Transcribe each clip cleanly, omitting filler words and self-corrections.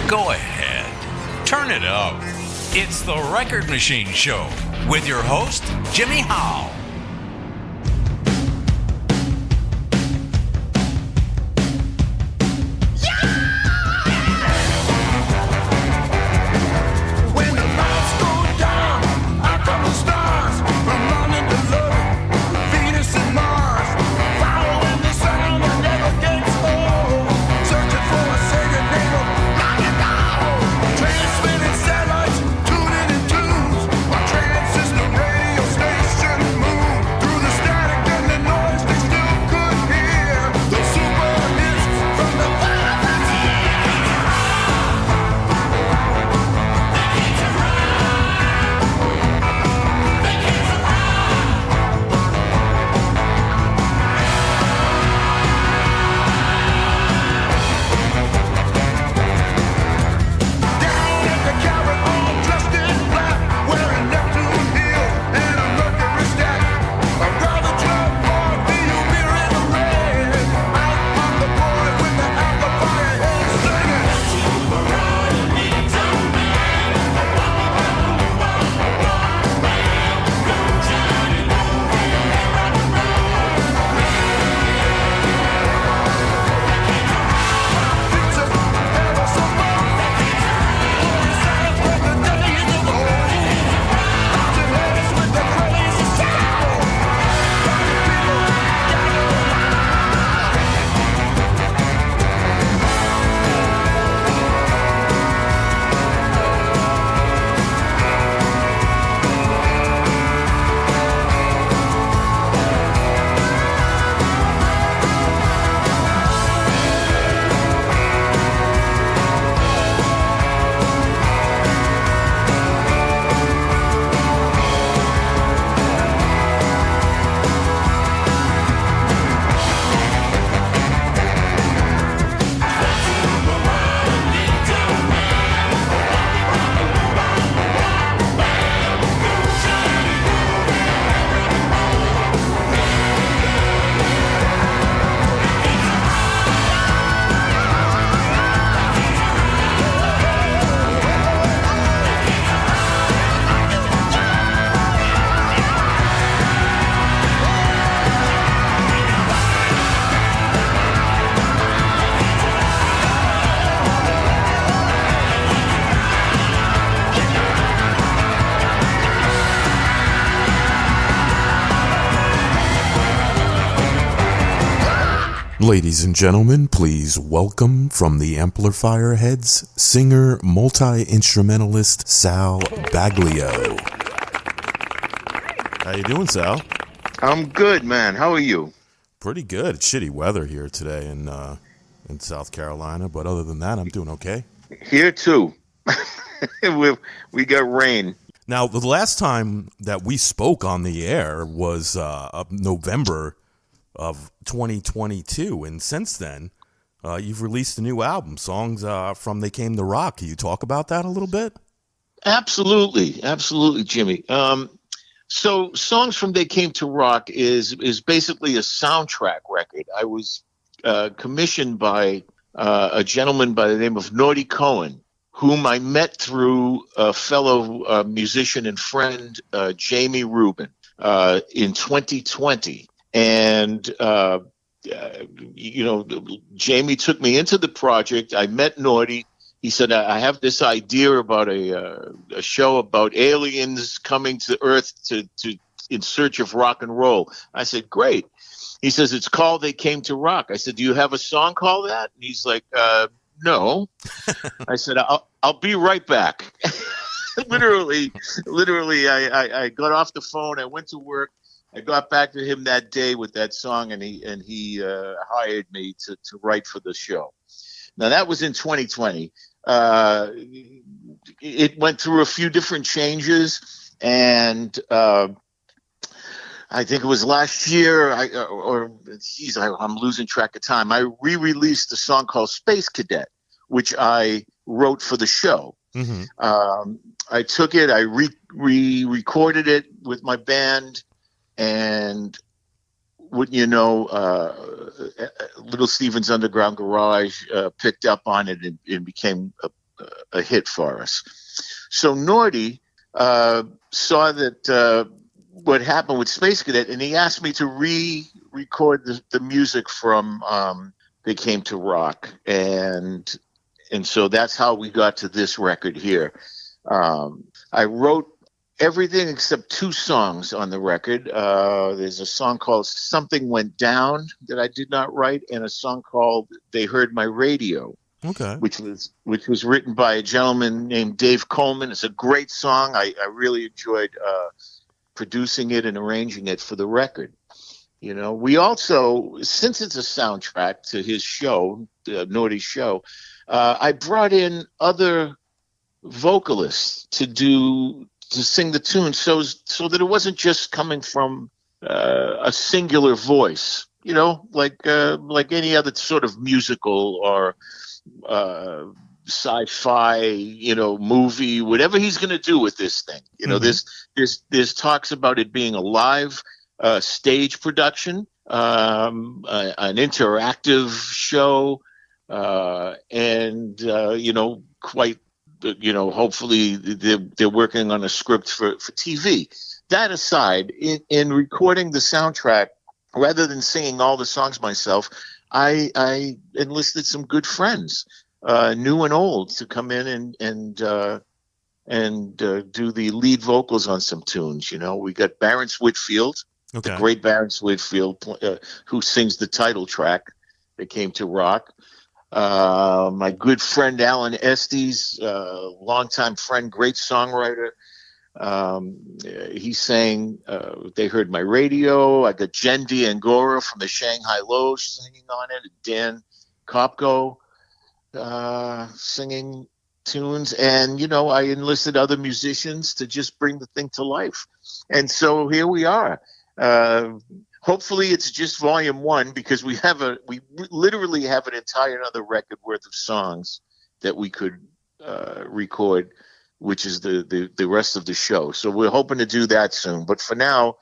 Go ahead. Turn it up. It's the Record Machine Show with your host, Jimmy Howe. Ladies and gentlemen, please welcome from the Amplifier Heads, singer, multi-instrumentalist Sal Baglio. How you doing, Sal? I'm good, man. How are you? Pretty good. It's shitty weather here today in South Carolina, but other than that, I'm doing okay. Here too. we got rain. Now, the last time that we spoke on the air was November of 2022, and since then you've released a new album, songs from They Came to Rock. Can you talk about that a little bit? Absolutely, Jimmy. So songs from They Came to Rock is basically a soundtrack record. I was commissioned by a gentleman by the name of Norty Cohen, whom I met through a fellow musician and friend, Jamie Rubin, in 2020. And, Jamie took me into the project. I met Norty. He said, I have this idea about a show about aliens coming to Earth to in search of rock and roll. I said, great. He says, it's called They Came to Rock. I said, do you have a song called that? And he's like, no. I said, I'll be right back. literally, I got off the phone. I went to work. I got back to him that day with that song, and he hired me to write for the show. Now, that was in 2020. It went through a few different changes, and I think it was last year, I'm losing track of time. I re-released a song called Space Cadet, which I wrote for the show. Mm-hmm. I took it, I re-recorded it with my band, and wouldn't you know, Little Steven's Underground Garage picked up on it and became a hit for us. So Norty saw that what happened with Space Cadet, and he asked me to re-record the music from They Came to Rock, and so that's how we got to this record here. I wrote everything except 2 songs on the record. There's a song called Something Went Down that I did not write, and a song called They Heard My Radio. Okay. Which was written by a gentleman named Dave Coleman. It's a great song. I really enjoyed producing it and arranging it for the record. You know, we also, since it's a soundtrack to his show, Norty's show, I brought in other vocalists to sing the tune, so that it wasn't just coming from a singular voice. You know, like any other sort of musical or sci-fi, you know, movie, whatever he's going to do with this thing. You know, there's talks about it being a live stage production, an interactive show, and you know, quite, you know, hopefully they're working on a script for TV. That aside, in recording the soundtrack, rather than singing all the songs myself, I enlisted some good friends, new and old, to come in and do the lead vocals on some tunes. You know, we got Barrence Whitfield, Okay. the great Barrence Whitfield, who sings the title track, They Came to Rock. My good friend Alan Estes, longtime friend, great songwriter. He sang They Heard My Radio. I got Jen D'Angora from the Shanghai Low singing on it. Dan Kopko singing tunes. And, you know, I enlisted other musicians to just bring the thing to life. And so here we are. Hopefully it's just volume 1, because we literally have an entire another record worth of songs that we could record, which is the rest of the show. So we're hoping to do that soon. But for now,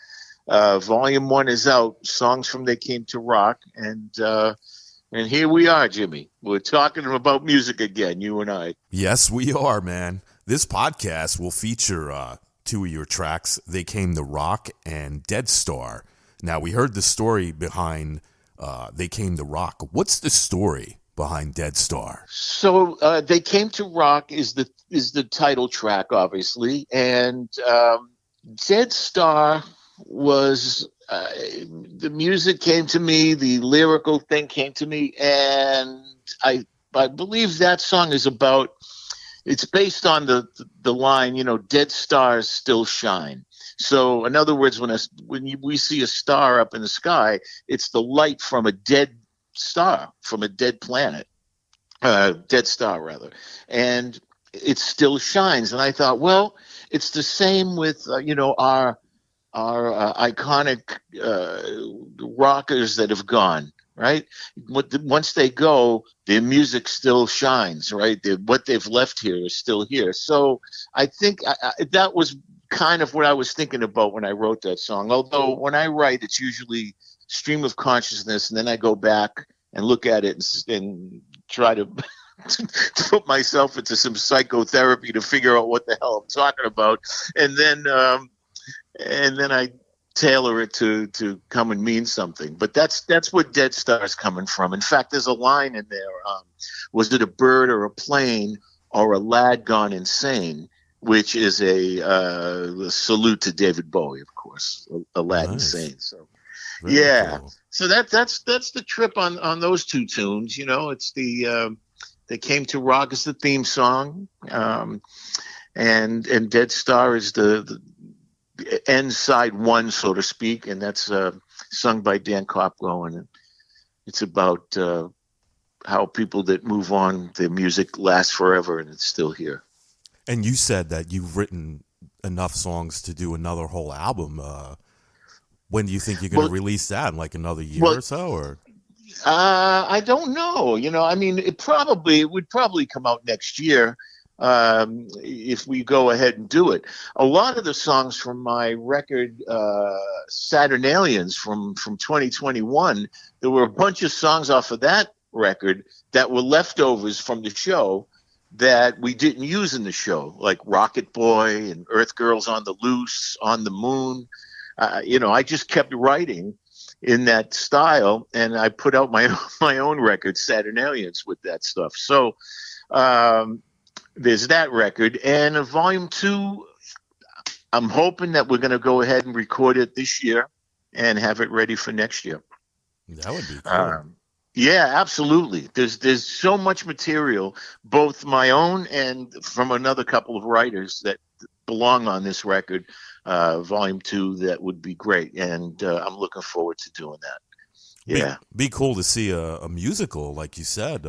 volume 1 is out, songs from They Came to Rock, and here we are, Jimmy. We're talking about music again, you and I. Yes, we are, man. This podcast will feature 2 of your tracks, They Came to Rock and Dead Star. Now, we heard the story behind They Came to Rock. What's the story behind Dead Star? So They Came to Rock is the title track, obviously, and Dead Star was the music came to me, the lyrical thing came to me, and I believe that song is about. It's based on the line, you know, dead stars still shine. So, in other words, when we see a star up in the sky, it's the light from a dead star, from a dead planet, dead star rather, and it still shines. And I thought, well, it's the same with you know, our iconic rockers that have gone. Right? Once they go, their music still shines, right? What they've left here is still here. So I think that was kind of what I was thinking about when I wrote that song. Although when I write, it's usually stream of consciousness, and then I go back and look at it and try to put myself into some psychotherapy to figure out what the hell I'm talking about. And then I tailor it to come and mean something. But that's where Dead Star is coming from. In fact, there's a line in there. Was it a bird or a plane or a lad gone insane? Which is a salute to David Bowie, of course. A lad insane. So Very yeah. cool. So that's the trip on those 2 tunes. You know, it's the They Came to Rock is the theme song, and Dead Star is the end side 1, so to speak, and that's sung by Dan Kopko, and it's about how people that move on, their music lasts forever, and it's still here. And you said that you've written enough songs to do another whole album. When do you think you're going to release that? In like another year or so? Or I don't know. You know, I mean, it would probably come out next year. If we go ahead and do it. A lot of the songs from my record, Saturnalians from 2021, there were a bunch of songs off of that record that were leftovers from the show that we didn't use in the show, like Rocket Boy and Earth Girls on the Loose, On the Moon. I just kept writing in that style, and I put out my own record, Saturn Aliens, with that stuff. So there's that record. And Volume 2, I'm hoping that we're going to go ahead and record it this year and have it ready for next year. That would be cool. Yeah, absolutely. There's so much material, both my own and from another couple of writers that belong on this record, Volume 2, that would be great. And I'm looking forward to doing that. Yeah. Be cool to see a musical, like you said,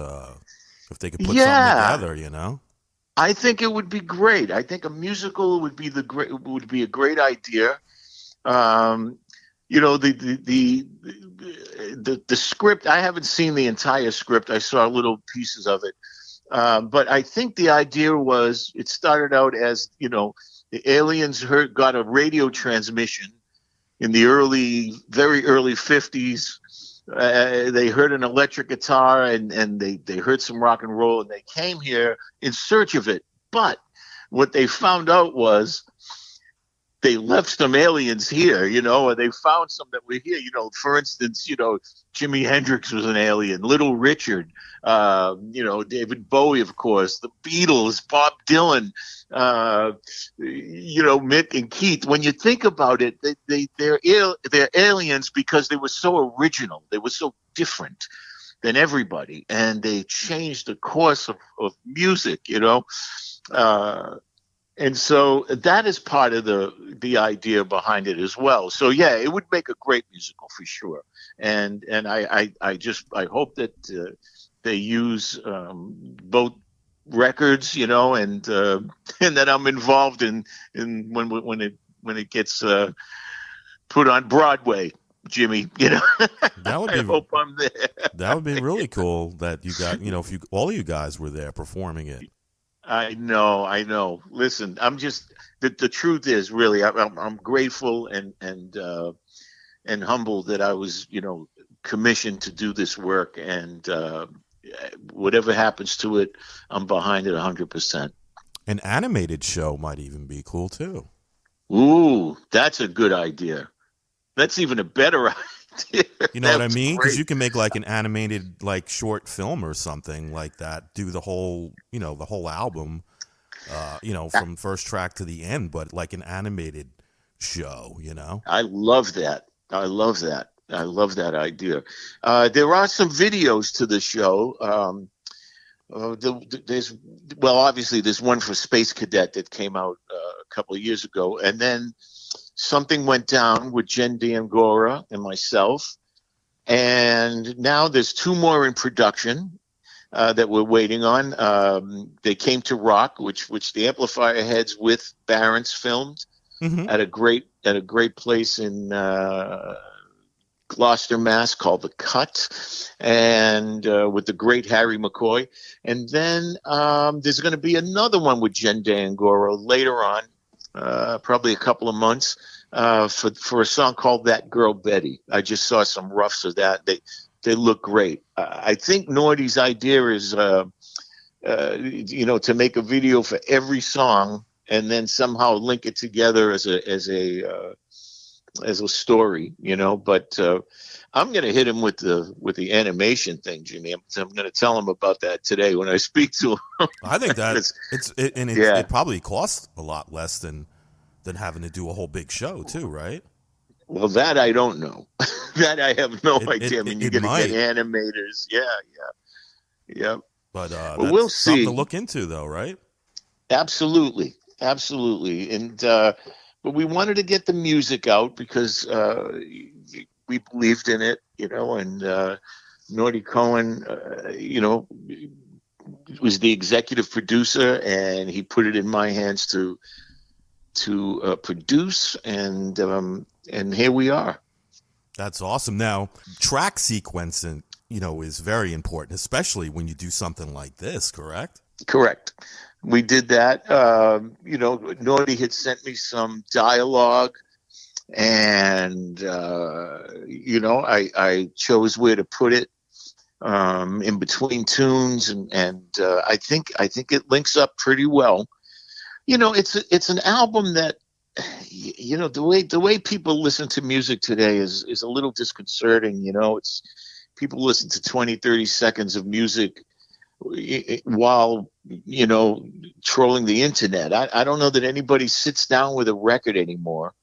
if they could put something together, I think it would be great. I think a musical would be a great idea. The script, I haven't seen the entire script. I saw little pieces of it. But I think the idea was, it started out as, the aliens got a radio transmission in the very early 50s. They heard an electric guitar and they heard some rock and roll, and they came here in search of it. But what they found out was they left some aliens here, or they found some that were here. For instance, Jimi Hendrix was an alien, Little Richard, David Bowie, of course, the Beatles, Bob Dylan, Mick and Keith. When you think about it, they're aliens because they were so original. They were so different than everybody, and they changed the course of music, and so that is part of the idea behind it as well. So yeah, it would make a great musical for sure. And I hope that they use both records, and that I'm involved in when it gets put on Broadway, Jimmy. That would be, I hope I'm there. That would be really cool that you got, if all of you guys were there performing it. I know. Listen, I'm just the truth is, really, I'm grateful and humbled that I was, commissioned to do this work, and whatever happens to it, I'm behind it 100%. An animated show might even be cool too. Ooh, that's a good idea. That's even a better idea. You know what I mean? Because you can make like an animated short film or something like that. Do the whole, the whole album, from first track to the end, but like an animated show. I love that. I love that idea. There are some videos to the show. Obviously there's one for Space Cadet that came out a couple of years ago, and then something went down with Jen D'Angora and myself, and now there's 2 more in production that we're waiting on. They Came to Rock, which the Amplifier Heads with Barrence filmed at a great place in Gloucester, Mass, called The Cut, and with the great Harry McCoy. And then there's going to be another one with Jen D'Angora later on, probably a couple of months, for a song called That Girl Betty. I just saw some roughs of that. They look great. I think Norty's idea is, to make a video for every song and then somehow link it together as a story, But I'm going to hit him with the animation thing, Jimmy. I'm going to tell him about that today when I speak to him. I think that it probably costs a lot less than having to do a whole big show too, right? Well, that I don't know. That I have no idea. You're going to get animators. Yeah. But we'll see. Something to look into, though, right? Absolutely. And but we wanted to get the music out because we believed in it, and Norty Cohen, was the executive producer, and he put it in my hands to produce, and here we are. That's awesome. Now, track sequencing, is very important, especially when you do something like this, correct? Correct. We did that. Norty had sent me some dialogue, and I chose where to put it. in between tunes, and I think it links up pretty well. It's an album that, the way people listen to music today is a little disconcerting. It's people listen to 20, 30 seconds of music while trolling the internet. I don't know that anybody sits down with a record anymore.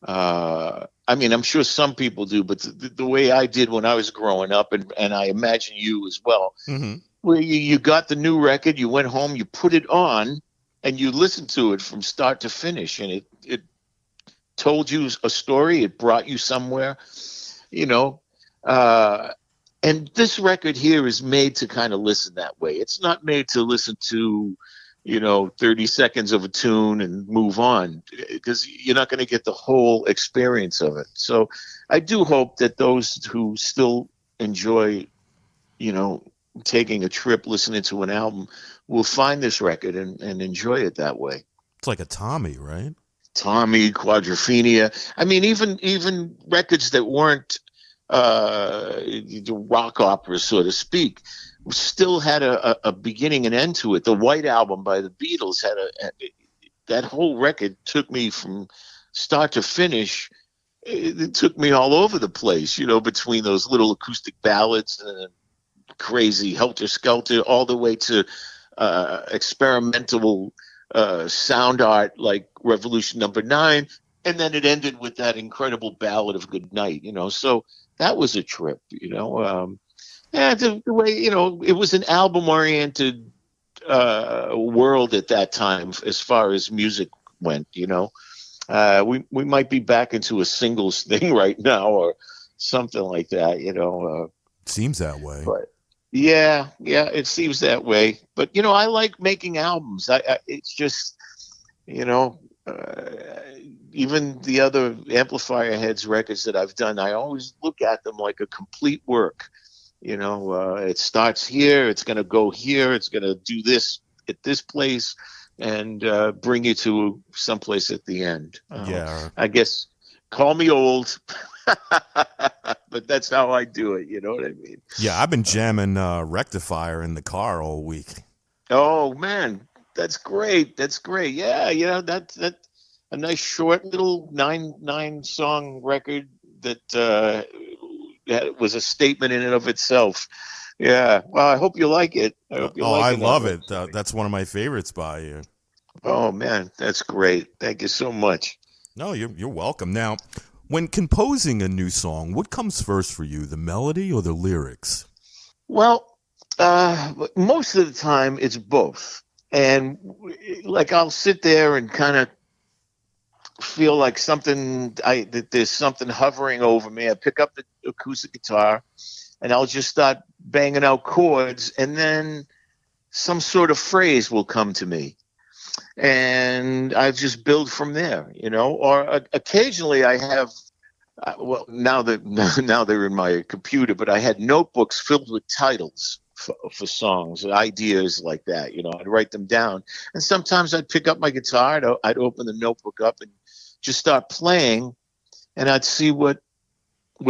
I mean, I'm sure some people do, but the way I did when I was growing up, and I imagine you as well, where you got the new record, you went home, you put it on, and you listened to it from start to finish, and it told you a story, it brought you somewhere, and this record here is made to kind of listen that way. It's not made to listen to 30 seconds of a tune and move on, because you're not going to get the whole experience of it. So I do hope that those who still enjoy, taking a trip, listening to an album, will find this record and enjoy it that way. It's like a Tommy, right? Tommy, Quadrophenia. I mean, even records that weren't the rock opera, so to speak, still had a beginning and end to it. The White Album by the Beatles had that whole record took me from start to finish. It took me all over the place, between those little acoustic ballads and crazy Helter Skelter, all the way to experimental sound art like Revolution Number 9, and then it ended with that incredible ballad of Good Night. So that was a trip. Yeah, the way, it was an album-oriented world at that time as far as music went, We might be back into a singles thing right now or something like that, Seems that way. But yeah, it seems that way. But, I like making albums. It's just, even the other Amplifier Heads records that I've done, I always look at them like a complete work. It starts here, it's going to go here, it's going to do this at this place, and bring you to someplace at the end. Yeah. I guess, call me old, but that's how I do it. You know what I mean? Yeah, I've been jamming Rectifier in the car all week. Oh man, that's great. That's great. Yeah, that's a nice short little nine song record that was a statement in and of itself. Yeah. Well, I hope you like it. I love it. That's one of my favorites by you. Oh man, that's great. Thank you so much. No, you're welcome. Now, when composing a new song, what comes first for you, the melody or the lyrics? Well, most of the time it's both. And like I'll sit there and kind of feel like that there's something hovering over me. I pick up the acoustic guitar and I'll just start banging out chords, and then some sort of phrase will come to me. And I just build from there, or occasionally I have, now they're in my computer, but I had notebooks filled with titles for songs, ideas like that, I'd write them down. And sometimes I'd pick up my guitar, I'd open the notebook up and just start playing, and I'd see what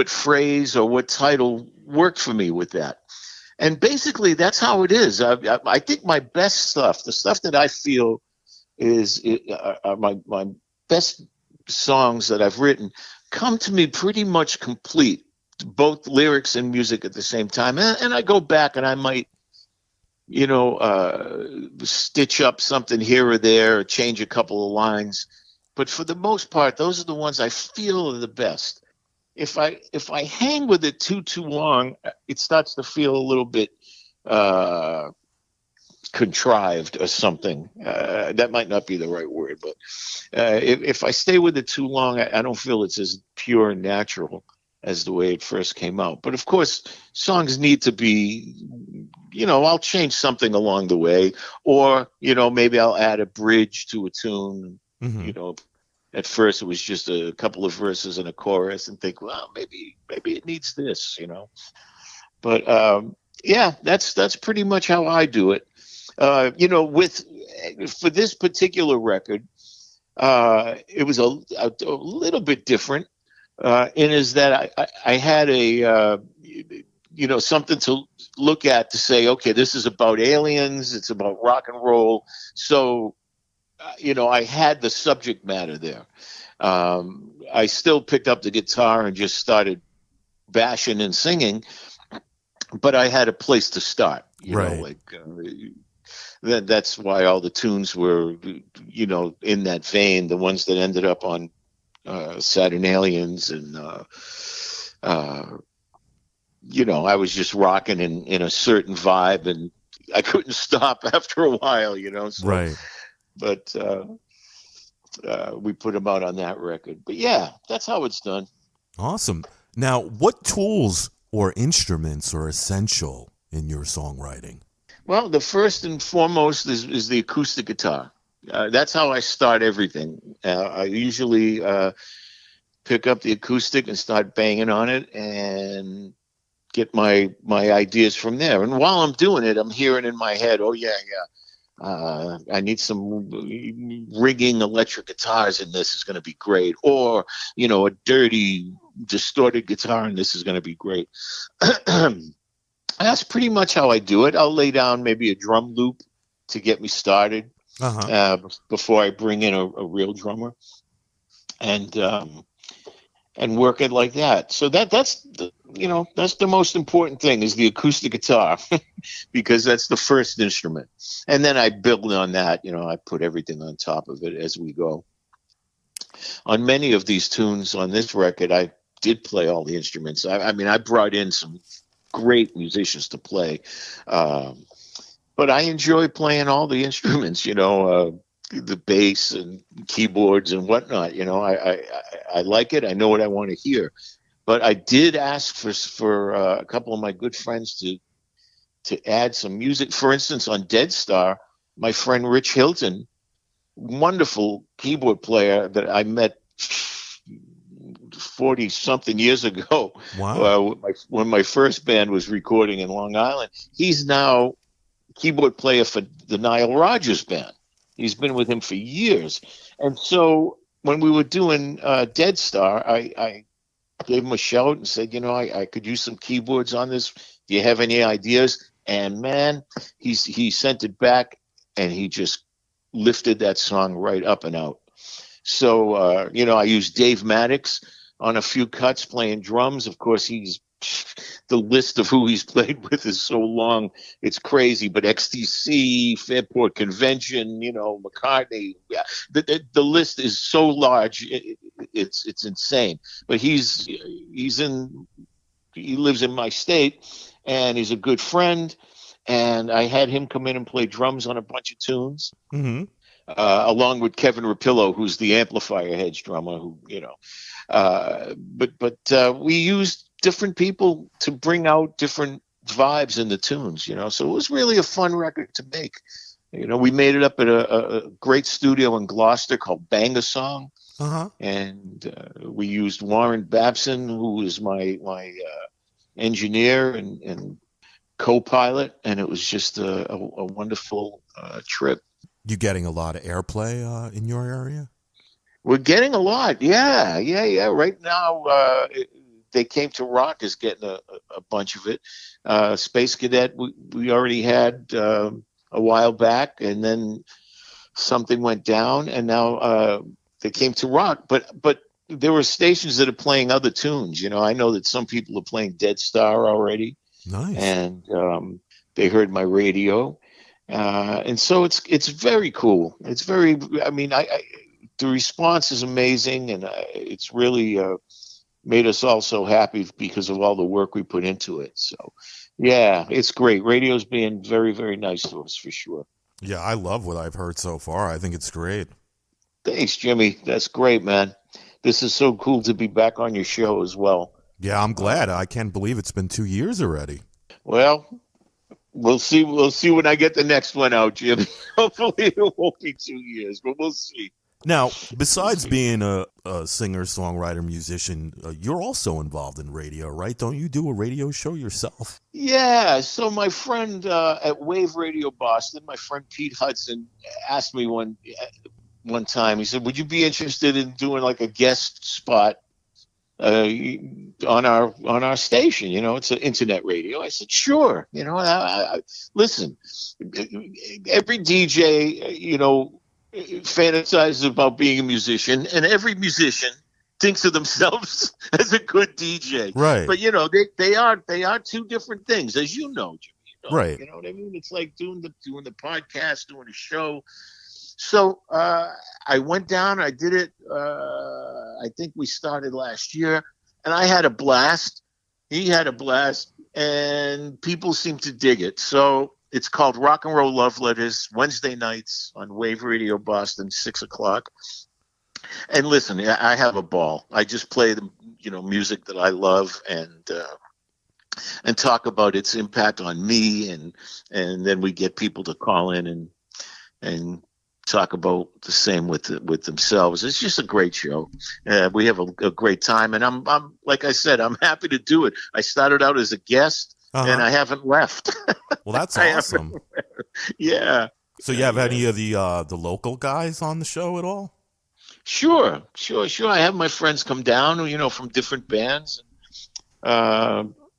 phrase or what title worked for me with that. And basically that's how it is. I think my best stuff, the stuff that I feel are my best songs that I've written, come to me pretty much complete, both lyrics and music at the same time. And I go back and I might, stitch up something here or there, or change a couple of lines. But for the most part, those are the ones I feel are the best. If I hang with it too long, it starts to feel a little bit contrived or something. That might not be the right word, but if I stay with it too long, I don't feel it's as pure and natural as the way it first came out. But of course, songs need to be, I'll change something along the way, or, maybe I'll add a bridge to a tune. Mm-hmm. At first it was just a couple of verses and a chorus, and think, well, maybe it needs this, But that's pretty much how I do it. For this particular record, it was a little bit different, in is that I had something to look at to say, okay, this is about aliens. It's about rock and roll. So, I had the subject matter there. I still picked up the guitar and just started bashing and singing, but I had a place to start, that's why all the tunes were, in that vein, the ones that ended up on Saturnalians and, I was just rocking in a certain vibe, and I couldn't stop after a while, So, Right. But we put them out on that record. But yeah, that's how it's done. Awesome. Now, what tools or instruments are essential in your songwriting? Well, the first and foremost is the acoustic guitar. That's how I start everything. I usually pick up the acoustic and start banging on it and get my ideas from there. And while I'm doing it, I'm hearing in my head, oh, yeah. I need some rigging electric guitars, and this is going to be great. Or, a dirty, distorted guitar, and this is going to be great. That's pretty much how I do it. I'll lay down maybe a drum loop to get me started before I bring in a real drummer, and work it like that. So that's the most important thing is the acoustic guitar because that's the first instrument. And then I build on that, I put everything on top of it as we go. On many of these tunes on this record, I did play all the instruments. I brought in some great musicians to play. But I enjoy playing all the instruments, the bass and keyboards and whatnot. I like it. I know what I want to hear. But I did ask for a couple of my good friends to add some music. For instance, on Dead Star, my friend Rich Hilton, wonderful keyboard player that I met 40-something years ago. Wow. When my first band was recording in Long Island. He's now keyboard player for the Nile Rodgers band. He's been with him for years. And so when we were doing Dead Star, I gave him a shout and said, I could use some keyboards on this. Do you have any ideas? And man, he sent it back and he just lifted that song right up and out. So, I used Dave Maddox on a few cuts playing drums. Of course, the list of who he's played with is so long, it's crazy. But XTC, Fairport Convention, McCartney, yeah, the list is so large, it's insane. But he lives in my state, and he's a good friend. And I had him come in and play drums on a bunch of tunes. Mm-hmm. Along with Kevin Rapillo, who's the Amplifier Heads drummer, but we used different people to bring out different vibes in the tunes, so it was really a fun record to make. We made it up at a great studio in Gloucester called Bang a Song. And we used Warren Babson, who is my engineer and co-pilot, and it was just a wonderful trip. You getting a lot of airplay in your area? We're getting a lot. Yeah. Right now, They Came to Rock is getting a bunch of it. Space Cadet, we already had a while back, and then something went down, and now They Came to Rock. But there were stations that are playing other tunes. I know that some people are playing Dead Star already. Nice. And they heard my radio. And so it's very cool. It's very, the response is amazing, and it's really made us all so happy because of all the work we put into it. So, yeah, it's great. Radio's being very, very nice to us for sure. Yeah, I love what I've heard so far. I think it's great. Thanks, Jimmy. That's great, man. This is so cool to be back on your show as well. Yeah, I'm glad. I can't believe it's been 2 years already. Well, we'll see. We'll see when I get the next one out, Jim. Hopefully it won't be 2 years, but we'll see. Now, besides being a singer, songwriter, musician, you're also involved in radio, right? Don't you do a radio show yourself? Yeah. So my friend at Wave Radio Boston, my friend Pete Hudson, asked me one time. He said, "Would you be interested in doing like a guest spot on our station. It's an internet radio. I said, sure. Listen, every DJ, fantasizes about being a musician, and every musician thinks of themselves as a good DJ. Right. But they are two different things, as you know, Jimmy. Right. You know what I mean? It's like doing the podcast, doing a show. So I went down. I did it. I think we started last year, and I had a blast. He had a blast, and people seem to dig it. So it's called Rock and Roll Love Letters, Wednesday nights on Wave Radio Boston, 6:00. And listen, I have a ball. I just play the music that I love, and talk about its impact on me, and then we get people to call in and talk about the same with themselves. It's just a great show. We have a great time, and I'm like I said, I'm happy to do it. I started out as a guest, and I haven't left. Well, that's awesome. Yeah. So you have any of the local guys on the show at all? Sure. I have my friends come down, from different bands.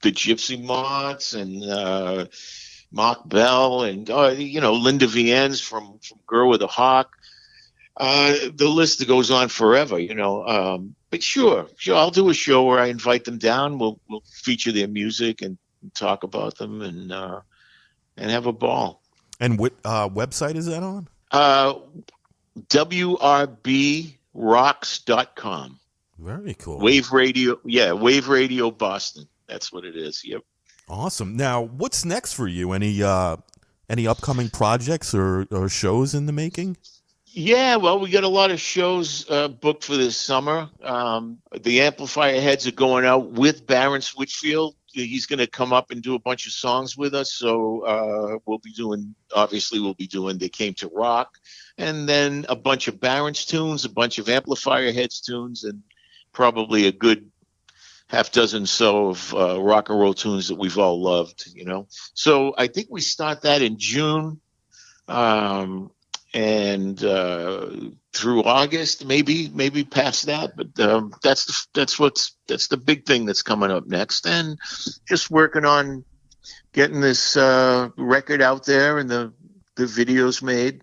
The Gypsy Moths and Mark Bell and Linda Viennes from Girl with a Hawk. The list goes on forever, But sure, I'll do a show where I invite them down. We'll feature their music and talk about them and have a ball. And what website is that on? WRBRocks.com. Very cool. Wave Radio Boston. That's what it is. Yep. Awesome. Now, what's next for you? Any upcoming projects or shows in the making? Yeah, well, we got a lot of shows booked for this summer. The Amplifier Heads are going out with Barrence Whitfield. He's going to come up and do a bunch of songs with us. So we'll be doing They Came to Rock, and then a bunch of Barrence tunes, a bunch of Amplifier Heads tunes, and probably a good half dozen of rock and roll tunes that we've all loved, So I think we start that in June, and through August, maybe past that. But that's the big thing that's coming up next, and just working on getting this record out there and the videos made.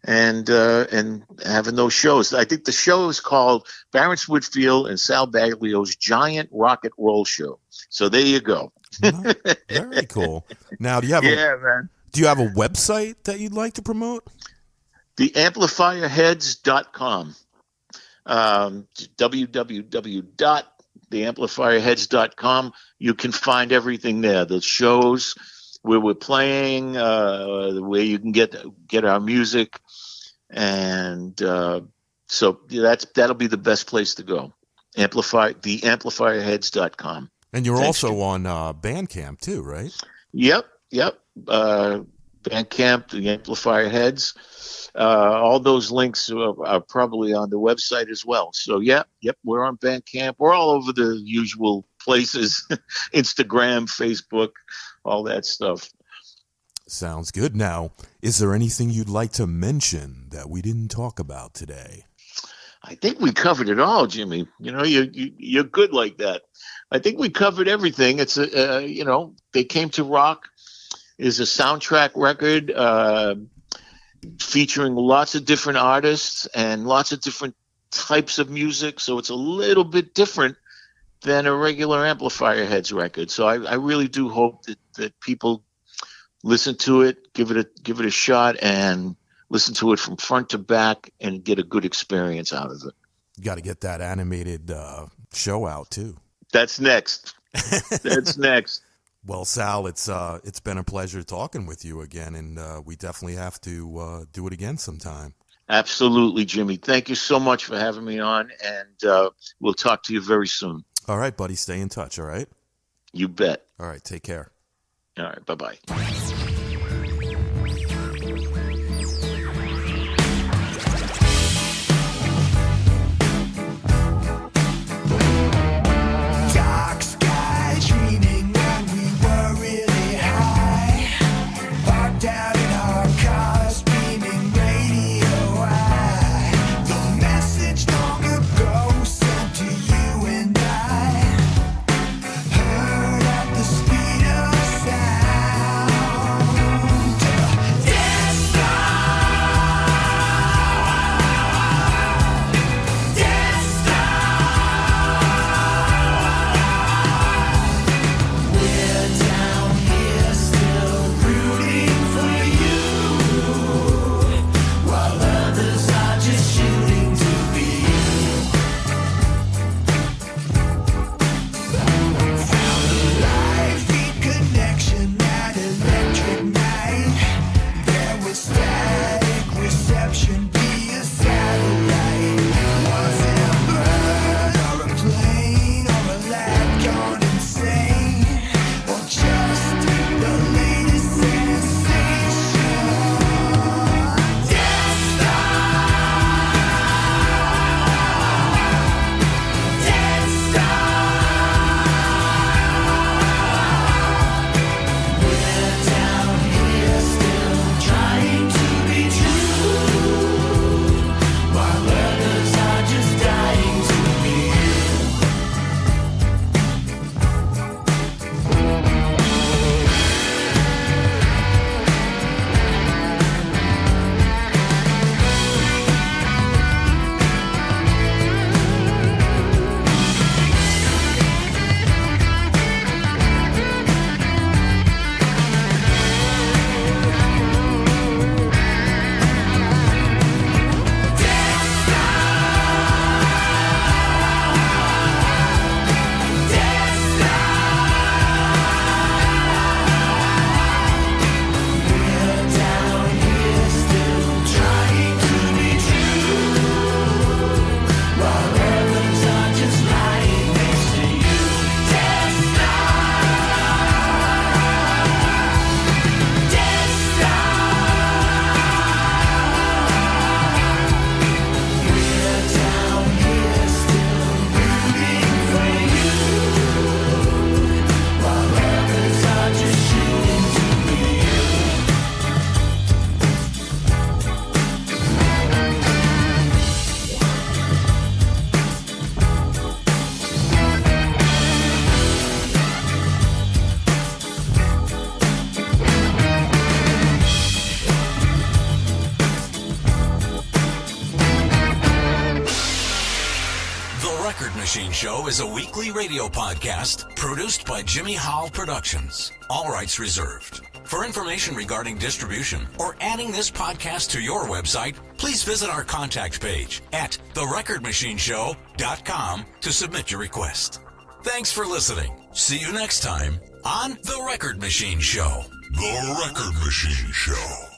And having those shows. I think the show is called Barrence Whitfield and Sal Baglio's Giant Rock and Roll Show. So there you go. Very cool. Now, do you have a website that you'd like to promote? The amplifierheads.com. www.theamplifierheads.com. You can find everything there. The shows, where we're playing, where you can get our music, and so that'll be the best place to go. Theamplifierheads.com. And you're also on Bandcamp too, right? Yep. Bandcamp, the Amplifier Heads. All those links are probably on the website as well. So we're on Bandcamp. We're all over the usual places: Instagram, Facebook, all that stuff. Sounds good. Now, is there anything you'd like to mention that we didn't talk about today? I think we covered it all, Jimmy. You're good like that. I think we covered everything. It's They Came to Rock is a soundtrack record featuring lots of different artists and lots of different types of music. So it's a little bit different than a regular Amplifier Heads record. So I really do hope that people listen to it, give it a shot, and listen to it from front to back and get a good experience out of it. You got to get that animated show out too. That's next. That's next. Well, Sal, it's been a pleasure talking with you again, and we definitely have to do it again sometime. Absolutely, Jimmy. Thank you so much for having me on, and we'll talk to you very soon. All right, buddy. Stay in touch, all right? You bet. All right, take care. All right, bye-bye. The message long ago sent to you and I. Machine Show is a weekly radio podcast produced by Jimmy Howell Productions. All rights reserved. For information regarding distribution or adding this podcast to your website, please visit our contact page at therecordmachineshow.com to submit your request. Thanks for listening. See you next time on The Record Machine Show. The Record Machine Show.